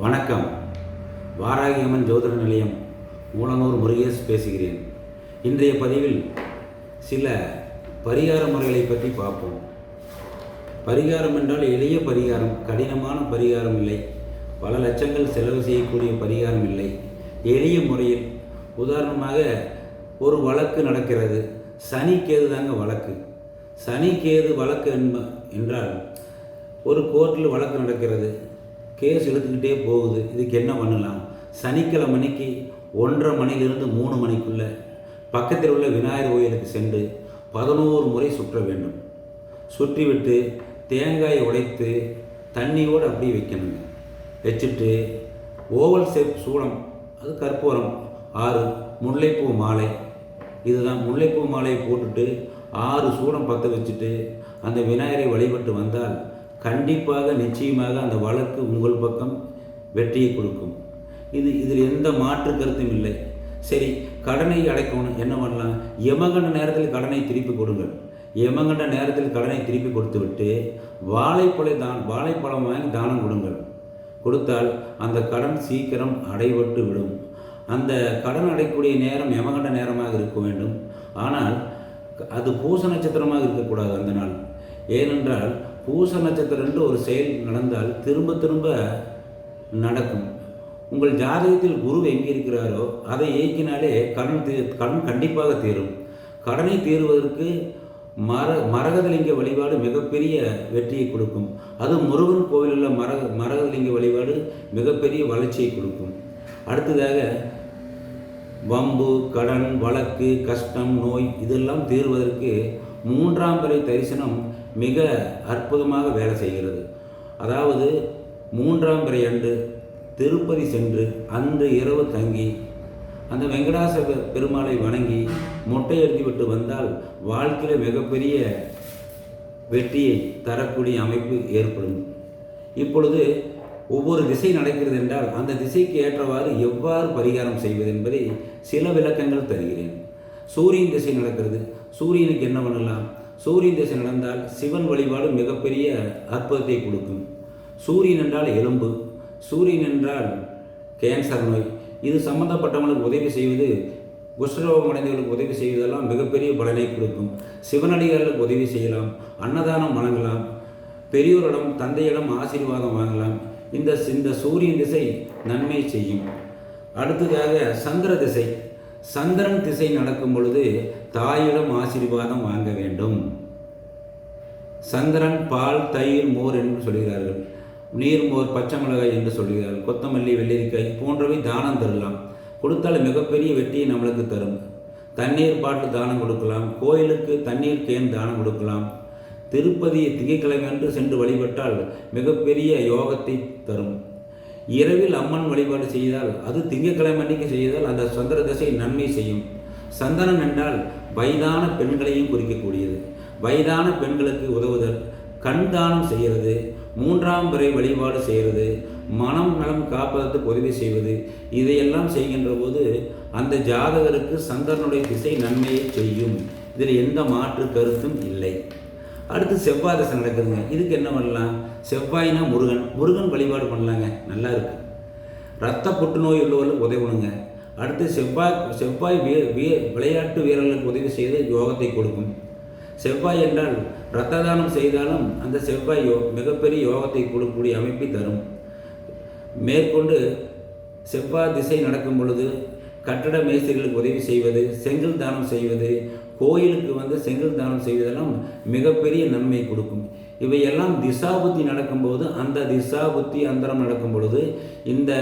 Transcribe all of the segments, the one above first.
வணக்கம். வாராகியம்மன் ஜோதிட நிலையம் மூலனூர் முருகேஷ் பேசுகிறேன். இன்றைய பதிவில் சில பரிகார முறைகளை பற்றி பார்ப்போம். பரிகாரம் என்றால் எளிய பரிகாரம், கடினமான பரிகாரம் இல்லை. பல லட்சங்கள் செலவு செய்யக்கூடிய பரிகாரம் இல்லை. எளிய முறையில், உதாரணமாக ஒரு வழக்கு நடக்கிறது. சனி கேது தாங்க வழக்கு. சனி கேது வழக்கு என்றால் ஒரு கோர்ட்டில் வழக்கு நடக்கிறது. கேஸ் எடுத்துக்கிட்டே போகுது. இதுக்கு என்ன பண்ணலாம்? சனிக்கிழமை அன்னைக்கு 1:30 மணிலிருந்து 3 மணிக்குள்ளே பக்கத்தில் உள்ள விநாயகர் கோயிலுக்கு சென்று 11 முறை சுற்ற வேண்டும். சுற்றிவிட்டு தேங்காயை உடைத்து தண்ணியோடு அப்படியே வைக்கணுங்க. வச்சுட்டு ஓவல் ஷேப் சூடம், அது கற்பூரம் 6, முல்லைப்பூ மாலை, இதுதான் முல்லைப்பூ மாலையை போட்டுட்டு 6 சூடம் பற்ற வச்சுட்டு அந்த விநாயகரை வழிபட்டு வந்தால் கண்டிப்பாக நிச்சயமாக அந்த வழக்கு உங்கள் பக்கம் வெற்றியை கொடுக்கும். இதில் எந்த மாற்று கருத்தும் இல்லை. சரி, கடனை அடைக்கணும், என்ன பண்ணலாம்? யமகண்ட நேரத்தில் கடனை திருப்பி கொடுங்கள். யமகண்ட நேரத்தில் கடனை திருப்பி கொடுத்து விட்டு வாழைப்பழம் வாங்கி தானம் கொடுங்கள். கொடுத்தால் அந்த கடன் சீக்கிரம் அடைபட்டு விடும். அந்த கடன் அடைக்கூடிய நேரம் யமகண்ட நேரமாக இருக்க வேண்டும். ஆனால் அது பூச நட்சத்திரமாக இருக்கக்கூடாது அந்த நாள். ஏனென்றால் பூச நட்சத்திரம் என்று ஒரு செயல் நடந்தால் திரும்ப திரும்ப நடக்கும். உங்கள் ஜாதகத்தில் குரு எங்கே இருக்கிறாரோ அதை இயக்கினாலே கடன் கண்டிப்பாக தீரும். கடனை தீர்வதற்கு மரகதலிங்க வழிபாடு மிகப்பெரிய வெற்றியை கொடுக்கும். அது முருகன் கோவிலில் மரகதலிங்க வழிபாடு மிகப்பெரிய வளர்ச்சியை கொடுக்கும். அடுத்ததாக வம்பு, கடன், வழக்கு, கஷ்டம், நோய் இதெல்லாம் தீர்வதற்கு 3ஆம் பிறை தரிசனம் மிக அற்புதமாக வேலை செய்கிறது. அதாவது 3ஆம் பிறை அன்று திருப்பதி சென்று அன்று இரவு தங்கி அந்த வெங்கடாசல பெருமாளை வணங்கி மொட்டை எடுத்துவிட்டு வந்தால் வாழ்க்கையில் மிகப்பெரிய வெற்றியை தரக்கூடிய அமைப்பு ஏற்படும். இப்பொழுது ஒவ்வொரு திசை நடக்கிறது என்றால் அந்த திசைக்கு ஏற்றவாறு எவ்வாறு பரிகாரம் செய்வது என்பதை சில விளக்கங்கள் தருகிறேன். சூரியன் திசை நடக்கிறது. சூரியனுக்கு என்ன பண்ணலாம்? சூரியன் திசை நடந்தால் சிவன் வழிபாடு மிகப்பெரிய அற்புதத்தை கொடுக்கும். சூரியன் என்றால் எலும்பு, சூரியன் என்றால் கேன்சர் நோய், இது சம்பந்தப்பட்டவங்களுக்கு உதவி செய்வது, குஷ்டரோகம் அடைந்தவர்களுக்கு உதவி செய்வதெல்லாம் மிகப்பெரிய பலனை கொடுக்கும். சிவனடிகளுக்கு உதவி செய்யலாம், அன்னதானம் வழங்கலாம், பெரியோரிடம் தந்தையிடம் ஆசீர்வாதம் வாங்கலாம். இந்த சூரியன் திசை நன்மை செய்யும். அடுத்ததாக சந்திர திசை. சந்திரன் திசை நடக்கும் பொழுது தாயிடம் ஆசீர்வாதம் வாங்க வேண்டும். சந்திரன் பால், தயிர், மோர் என்று சொல்கிறார்கள். நீர்மோர், பச்சை மிளகாய் என்று சொல்கிறார்கள். கொத்தமல்லி, வெள்ளரிக்காய் போன்றவை தானம் தரலாம். கொடுத்தால் மிகப்பெரிய வெற்றியை நம்மளுக்கு தரும். தண்ணீர் பாட்டில் தானம் கொடுக்கலாம். கோயிலுக்கு தண்ணீர் கேன் தானம் கொடுக்கலாம். திருப்பதி திங்கட்கிழமை அன்று சென்று வழிபட்டால் மிகப்பெரிய யோகத்தை தரும். இரவில் அம்மன் வழிபாடு செய்தால், அது திங்கட்கிழமை அன்றைக்கு செய்தால் அந்த சந்திர திசை நன்மை செய்யும். சந்தனம் என்றால் வயதான பெண்களையும் குறிக்கக்கூடியது. வயதான பெண்களுக்கு உதவுதல், கண் தானம் செய்கிறது, 3ஆம் பிறை வழிபாடு செய்கிறது, மனம் நலம் காப்பதற்கு உதவி செய்வது, இதையெல்லாம் செய்கின்ற போது அந்த ஜாதகருக்கு சந்திரனுடைய திசை நன்மையை செய்யும். இதில் எந்த மாற்று கருத்தும் இல்லை. அடுத்து செவ்வாய் தசை நடக்குதுங்க. இதுக்கு என்ன பண்ணலாம்? செவ்வாய்னா முருகன் வழிபாடு பண்ணலாங்க, நல்லா இருக்கு. இரத்த புற்றுநோய் உள்ளவர்களுக்கு உதவணுங்க. அடுத்து செவ்வாய் விளையாட்டு வீரர்களுக்கு உதவி செய்து யோகத்தை கொடுக்கும். செவ்வாய் என்றால் இரத்த தானம் செய்தாலும் அந்த செவ்வாய் மிகப்பெரிய யோகத்தை கொடுக்கக்கூடிய அமைப்பை தரும். மேற்கொண்டு செவ்வாய் திசை நடக்கும் பொழுது கட்டட மேஸ்திரிகளுக்கு உதவி செய்வது, செங்கல் தானம் செய்வது, கோயிலுக்கு செங்கல் தானம் செய்வதெல்லாம் மிகப்பெரிய நன்மை கொடுக்கும். இவையெல்லாம் திசாபுத்தி நடக்கும்போது, அந்த திசாபுத்தி அந்தரம் நடக்கும் பொழுது இந்த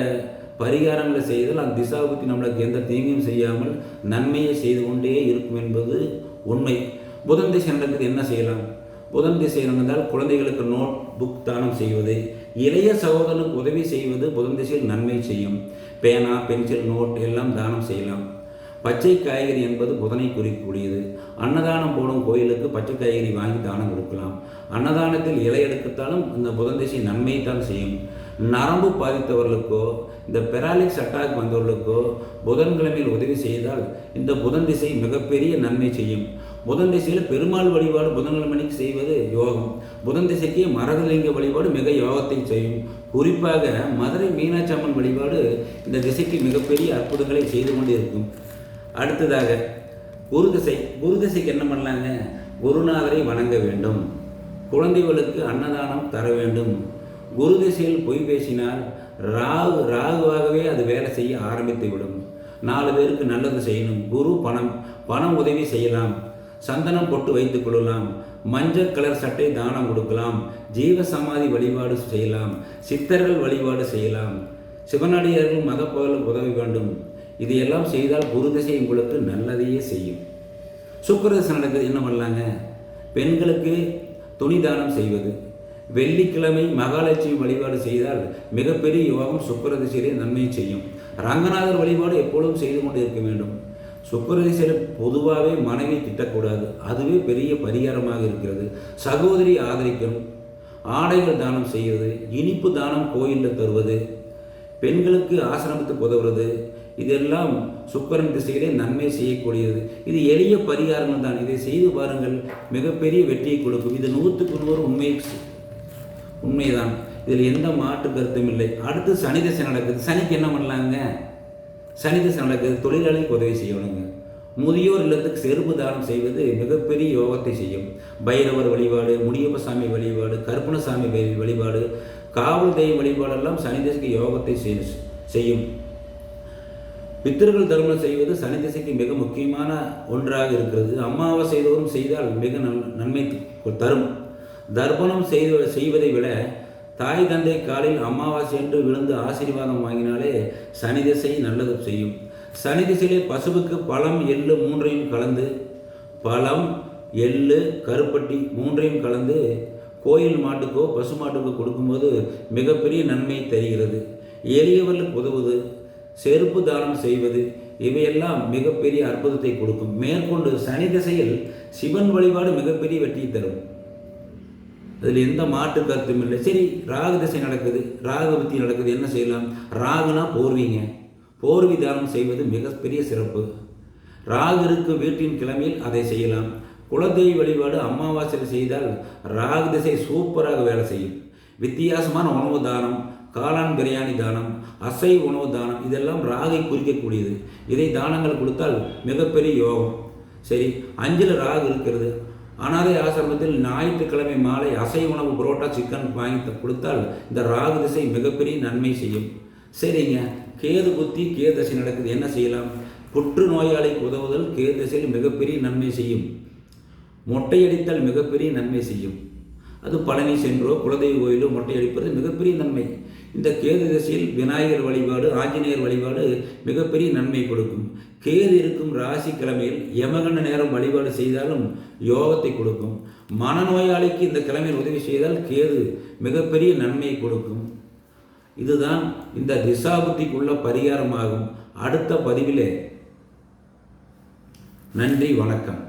பரிகாரங்களை செய்தால் அந்த திசாபுத்தி நம்மளுக்கு எந்த தீங்கும் செய்யாமல் நன்மையை செய்து கொண்டே இருக்கும் என்பது உண்மை. புதன் திசை நடக்குது, என்ன செய்யலாம்? புதன் திசை நடந்தால் குழந்தைகளுக்கு நோட் புக் தானம் செய்வது, இளைய சகோதரனுக்கு உதவி செய்வது புதன் திசையில் நன்மை செய்யும். பேனா, பென்சில், நோட் எல்லாம் தானம் செய்யலாம். பச்சை காய்கறி என்பது புதனை குறிக்கக்கூடியது. அன்னதானம் போடும் கோயிலுக்கு பச்சை காய்கறி வாங்கி தானம் கொடுக்கலாம். அன்னதானத்தில் இலை எடுத்தாலும் இந்த புதன் திசை நன்மை தான் செய்யும். நரம்பு பாதித்தவர்களுக்கோ இந்த பெராலிக்ஸ் அட்டாக் வந்தவர்களுக்கோ புதன்கிழமையில் உதவி செய்தால் இந்த புதன் திசை மிகப்பெரிய நன்மை செய்யும். புதன் திசையில் பெருமாள் வழிபாடு புதன்கிழமைக்கு செய்வது யோகம். புதன் திசைக்கு மரகலிங்க வழிபாடு மிக யோகத்தை செய்யும். குறிப்பாக மதுரை மீனாட்சி அம்மன் வழிபாடு இந்த திசைக்கு மிகப்பெரிய அற்புதங்களை செய்து கொண்டு இருக்கும். அடுத்ததாக குரு திசை. குரு திசைக்கு என்ன பண்ணலாங்க? குருநாதரை வணங்க வேண்டும். குழந்தைகளுக்கு அன்னதானம் தர வேண்டும். குரு திசையில் பொய் பேசினால் ராகுவாகவே அது வேலை செய்ய ஆரம்பித்து விடும். 4 பேருக்கு நல்லது செய்யணும். குரு பணம் உதவி செய்யலாம். சந்தனம் பொட்டு வைத்துக் கொள்ளலாம். மஞ்சள் கலர் சட்டை தானம் கொடுக்கலாம். ஜீவ சமாதி வழிபாடு செய்யலாம். சித்தர்கள் வழிபாடு செய்யலாம். சிவனடியார்கள் மதப்பொருள் உதவி வேண்டும். இதையெல்லாம் செய்தால் குரு திசை உங்களுக்கு நல்லதையே செய்யும். சுக்கிரதசை நடக்குது, என்ன பண்ணலாங்க? பெண்களுக்கு துணி தானம் செய்வது. வெள்ளிக்கிழமை மகாலட்சுமி வழிபாடு செய்தால் மிகப்பெரிய யோகம் சுக்கிரதிசையிலே நன்மை செய்யும். ரங்கநாதர் வழிபாடு எப்பொழுதும் செய்து கொண்டு இருக்க வேண்டும். சுக்கிரதிசையில் பொதுவாகவே மனைவி திட்டக்கூடாது, அதுவே பெரிய பரிகாரமாக இருக்கிறது. சகோதரி ஆதரிக்கணும். ஆடைகள் தானம் செய்வது, இனிப்பு தானம் கோயிலில் தருவது, பெண்களுக்கு ஆசிரமத்துக்கு உதவுறது, இதெல்லாம் சுக்கிரன் திசையிலே நன்மை செய்யக்கூடியது. இது எளிய பரிகாரங்கள் தான். இதை செய்து பாருங்கள், மிகப்பெரிய வெற்றியை கொடுக்கும். இது 100க்கு 100 உண்மைதான். இதில் எந்த மாற்று கருத்தும் இல்லை. அடுத்து சனி திசை நடக்குது. சனிக்கு என்ன பண்ணலாங்க? சனி திசை நடக்குது, தொழிலாளிக்கு உதவி செய்யணுங்க. முதியோர் இல்லத்துக்கு செருப்பு தானம் செய்வது மிகப்பெரிய யோகத்தை செய்யும். பைரவர் வழிபாடு, முனியப்ப சாமி வழிபாடு, கருப்பணசாமி வழிபாடு, காவல் தெய்வ வழிபாடெல்லாம் சனி திசைக்கு யோகத்தை செய்யும். பித்தர்கள் தர்மம் செய்வது சனி திசைக்கு மிக முக்கியமான ஒன்றாக இருக்கிறது. அமாவாசை தோறும் செய்தால் மிக நன்மை தரும். தர்ப்பணம் செய்வதை விட தாய் தந்தை காலில் அமாவாசை என்று விழுந்து ஆசீர்வாதம் வாங்கினாலே சனி திசை நல்லது செய்யும். சனி திசையிலே பசுவுக்கு பழம் எள்ளு 3ஐயும் கலந்து, பழம் எள்ளு கருப்பட்டி 3ஐயும் கலந்து கோயில் மாட்டுக்கோ பசு மாட்டுக்கோ கொடுக்கும்போது மிகப்பெரிய நன்மை தருகிறது. எளியவர்களுக்கு உதவுவது, செருப்பு தானம் செய்வது, இவையெல்லாம் மிகப்பெரிய அற்புதத்தை கொடுக்கும். மேற்கொண்டு சனி திசையில் சிவன் வழிபாடு மிகப்பெரிய வெற்றியை தரும். அதில் எந்த மாற்று கருத்தும் இல்லை. சரி, ராகு திசை நடக்குது, ராகுபத்தி நடக்குது, என்ன செய்யலாம்? ராகுனா போர்வி தானம் செய்வது மிகப்பெரிய சிறப்பு. ராகு இருக்கும் வீட்டின் கிழமையில் அதை செய்யலாம். குலதெய்வ வழிபாடு அமாவாசையில் செய்தால் ராகு திசை சூப்பராக வேலை செய்யும். வித்தியாசமான உணவு தானம், காளான் பிரியாணி தானம், அசை உணவு தானம், இதெல்லாம் ராகை குறிக்கக்கூடியது. இதை தானங்கள் கொடுத்தால் மிகப்பெரிய யோகம். சரி, 5ல் ராகு இருக்கிறது. அனாதை ஆசிரமத்தில் ஞாயிற்றுக்கிழமை மாலை அசை உணவு புரோட்டா சிக்கன் வாங்கி கொடுத்தால் இந்த ராகு திசை மிகப்பெரிய நன்மை செய்யும். சரிங்க, கேது புத்தி கேது திசை நடக்குது, என்ன செய்யலாம்? புற்று நோயாளிக்கு உதவுதல் கேது திசையில் மிகப்பெரிய நன்மை செய்யும். மொட்டையடித்தல் மிகப்பெரிய நன்மை செய்யும். அது பழனி சென்றோ குலதெய்வ கோயிலோ மொட்டையடிப்பது மிகப்பெரிய நன்மை. இந்த கேது திசையில் விநாயகர் வழிபாடு, ஆஞ்சநேயர் வழிபாடு மிகப்பெரிய நன்மை கொடுக்கும். கேது இருக்கும் ராசி கிழமையில் யமகண்ட நேரம் வழிபாடு செய்தாலும் யோகத்தை கொடுக்கும். மனநோயாளிக்கு இந்த கிழமையில் உதவி செய்தால் கேது மிகப்பெரிய நன்மையை கொடுக்கும். இதுதான் இந்த திசாபுத்திக்குள்ள பரிகாரமாகும். அடுத்த பதிவிலே நன்றி, வணக்கம்.